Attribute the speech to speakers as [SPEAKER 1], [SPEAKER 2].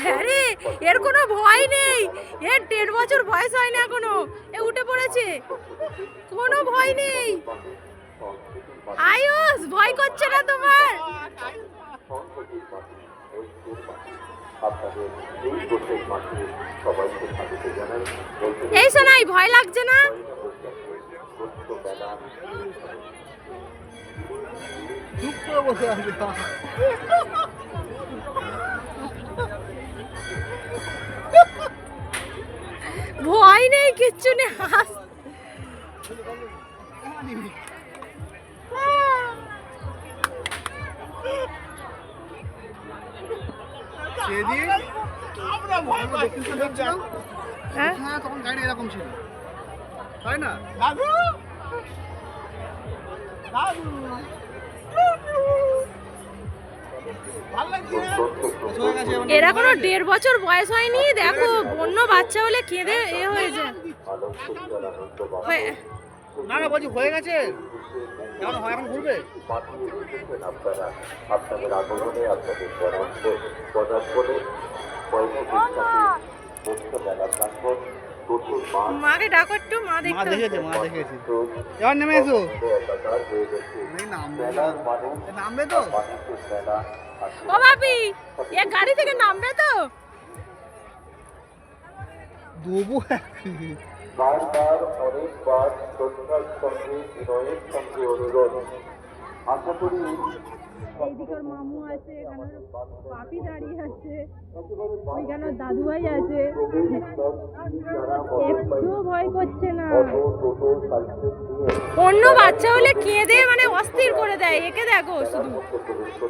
[SPEAKER 1] হ্যাঁ রে, এর কোনো ভয় নেই। এর 1.5 বছর বয়স হয়নি এখনো, এ উঠে পড়েছে, কোনো ভয় নেই। আয়ুষ, ভয় করছে না তোমার? এই শোনাই, ভয় লাগছে না? ভয় নেই, কিচ্ছু নেই, হাস।
[SPEAKER 2] তখন গাড়ি এরকম ছিল, তাই না?
[SPEAKER 1] এরা কোনো 1.5 বছর বয়স হয়নি, দেখো অন্য বাচ্চা হলে কেঁদে এ হয়ে যায়।
[SPEAKER 2] না না, বলছি হয়ে গেছে, এখন হয়, এখন ঘুরবে।
[SPEAKER 3] আপনাদের আগমনে আপনাদের পদার্পণে মুখ্য মেলা প্রাঙ্গণ প্রচুর
[SPEAKER 1] মাকে ডাকো একটু, মা দেখতে।
[SPEAKER 2] দেখেছি। এবার নেমে এসো। নামবে তো?
[SPEAKER 1] ও বাপি, এ গাড়ি থেকে নামবে তো?
[SPEAKER 2] দেবো
[SPEAKER 3] বারবার অনেকবার শ্রদ্ধার সঙ্গে বিনয়ের সঙ্গে অনুরোধ। আশা করি
[SPEAKER 1] এইদিকে ওর মামু আছে, এখানে বাপি দাঁড়িয়ে আছে, ওইখানে দাদু ভাই আছে, একটুও ভয় করছে না। অন্য বাচ্চা হলে কেঁদে মানে অস্থির করে দেয়, একে দেখো শুধু।